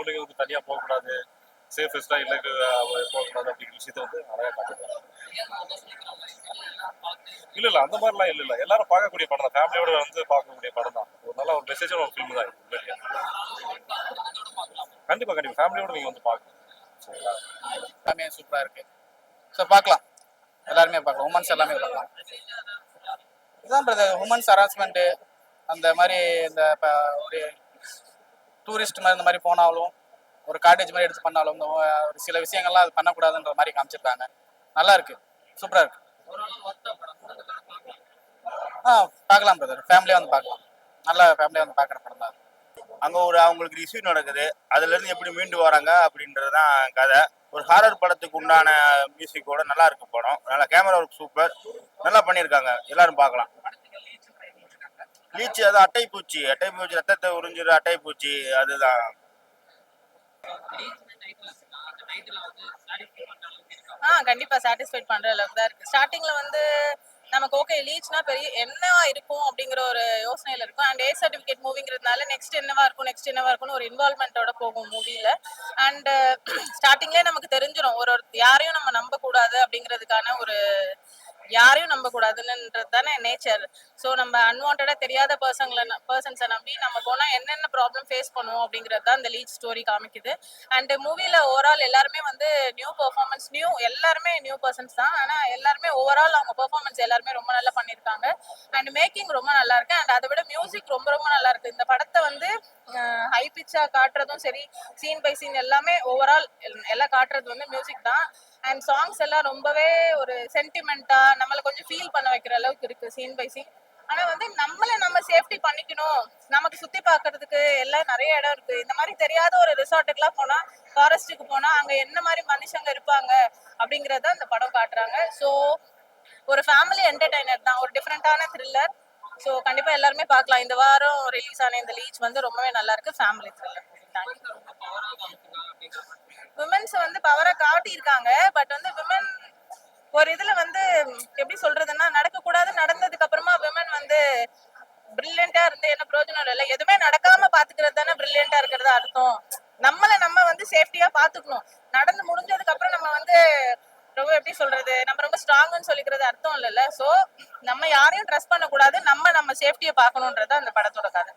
பொண்ணுங்க வந்து தனியா போகக்கூடாது, சேஃபஸ்டா இல்லை போகக்கூடாது அப்படிங்கிற விஷயத்த வந்து அழகா காட்டியிருக்காங்க. இல்ல அந்த மாதிரிலாம் இல்ல எல்லாரும் பார்க்கக்கூடிய படம் தான், ஃபேமிலியோட வந்து பார்க்கக்கூடிய படம் தான். ஒரு நல்ல ஒரு மெசேஜான ஒரு ஃபிலிம் தான் இது. கண்டிப்பா ஃபேமிலியோட நீங்க வந்து பார்க்கணும். சரிங்களா? எல்லாமே சூப்பரா இருக்கு. ஸோ பார்க்கலாம், எல்லாருமே பார்க்கலாம், உமன்ஸ் எல்லாமே பார்க்கலாம். இதுதான் பிரதர், உமன்ஸ் ஹராஸ்மெண்ட் அந்த மாதிரி இந்த ஒரு டூரிஸ்ட் மாதிரி இந்த மாதிரி போனாலும் ஒரு காட்டேஜ் மாதிரி எடுத்து பண்ணாலும் ஒரு சில விஷயங்கள்லாம் அது பண்ணக்கூடாதுன்ற மாதிரி காமிச்சிருக்காங்க. நல்லா இருக்கு, சூப்பரா இருக்கு. பார்க்கலாம் பிரதர், ஃபேமிலியாக வந்து பார்க்கலாம். நல்ல ஃபேமிலியாக வந்து பார்க்குற படம் தான். அங்கே அவங்களுக்கு இஷ்யூ நடக்குது, அதுலேருந்து எப்படி மீண்டு வராங்க அப்படின்றது தான் கதை. ஒரு ஹாரர் படத்துக்கு உண்டான மியூசிக்கோட நல்லா இருக்கு படம். நல்லா கேமரா ஒர்க் சூப்பர், நல்லா பண்ணியிருக்காங்க, எல்லாரும் பார்க்கலாம். லீச்சு அது அட்டைப்பூச்சி ரத்தத்தை உறிஞ்சிற அட்டைப்பூச்சி அதுதான். கண்டிப்பா சாட்டிஸ்ஃபைட் பண்ற அளவுக்கு தான் இருக்கு. ஸ்டார்டிங்ல வந்து நமக்கு ஓகே லீச்னா பெரிய என்ன இருக்கும் அப்படிங்கிற ஒரு யோசனையில இருக்கும். அண்ட் ஏ சர்டிஃபிகேட் மூவிங்கிறதுனால நெக்ஸ்ட் என்னவா இருக்கும்னு ஒரு இன்வால்மெண்டோட போகும் மூவில. அண்ட் ஸ்டார்டிங்லேயே நமக்கு தெரிஞ்சிடும் ஒரு யாரையும் நம்ம நம்ப கூடாது அப்படிங்கிறதுக்கான ஒரு யாரையும் நம்ப கூடாதுன்றது தானே நேச்சர். ஸோ நம்ம அன்வான்டா தெரியாத பர்சன்ஸை நம்பி நம்ம போனா என்னென்ன ப்ராப்ளம் ஃபேஸ் பண்ணுவோம் அப்படிங்கிறது தான் இந்த லீச் ஸ்டோரி காமிக்குது. அண்ட் மூவில ஓவரால் எல்லாருமே வந்து எல்லாருமே நியூ பர்சன்ஸ் தான். ஆனா எல்லாருமே ஓவரால் அவங்க பெர்ஃபார்மன்ஸ் எல்லாருமே ரொம்ப நல்லா பண்ணியிருக்காங்க. அண்ட் மேக்கிங் ரொம்ப நல்லா இருக்கு. அண்ட் அதை விட மியூசிக் ரொம்ப ரொம்ப நல்லா இருக்கு. இந்த படத்தை வந்து ஹை பிச்சா காட்டுறதும் சரி, சீன் பை சீன் எல்லாமே ஓவரால் எல்லாம் காட்டுறது வந்து மியூசிக் தான். அண்ட் சாங்ஸ் எல்லாம் ரொம்பவே ஒரு சென்டிமெண்டா நம்மளை கொஞ்சம் ஃபீல் பண்ண வைக்கிற அளவுக்கு இருக்கு சீன் பை சீன். ஆனா வந்து நம்ம சேஃப்டி பண்ணிக்கணும், நமக்கு சுத்தி பாக்குறதுக்கு எல்லாம் நிறைய இடம் இருக்கு. இந்த மாதிரி தெரியாத ஒரு ரிசார்ட்டுக்கு எல்லாம் போனா, ஃபாரஸ்ட்டுக்கு போனா அங்க என்ன மாதிரி மனுஷங்க இருப்பாங்க அப்படிங்கறத அந்த படம் காட்டுறாங்க. ஸோ ஒரு ஃபேமிலி என்டர்டைனர் தான், ஒரு டிஃப்ரெண்டான த்ரில்லர். ஸோ கண்டிப்பா எல்லாருமே பார்க்கலாம். இந்த வாரம் ரிலீஸ் ஆன இந்த லீச் வந்து ரொம்பவே நல்லா இருக்கு, ஃபேமிலி த்ரில்லர். விமன்ஸ் வந்து பவரா காட்டியிருக்காங்க. பட் வந்து விமன் ஒரு இதுல வந்து எப்படி சொல்றதுன்னா, நடக்கக்கூடாது நடந்ததுக்கு அப்புறமா விமன் வந்து பிரில்லியண்டா இருந்து என்ன பிரயோஜனம் இல்லை. எதுவுமே நடக்காம பாத்துக்கிறது தானே பிரில்லியண்டா இருக்கிறது அர்த்தம். நம்ம வந்து சேஃப்டியா பாத்துக்கணும். நடந்து முடிஞ்சதுக்கு அப்புறம் நம்ம வந்து ரொம்ப எப்படி சொல்றது, நம்ம ரொம்ப ஸ்ட்ராங்னு சொல்லிக்கிறது அர்த்தம் இல்லைல்ல. சோ நம்ம யாரையும் ட்ரஸ்ட் பண்ணக்கூடாது, நம்ம சேஃப்டியை பார்க்கணும்ன்றது அந்த படத்தோட கதை.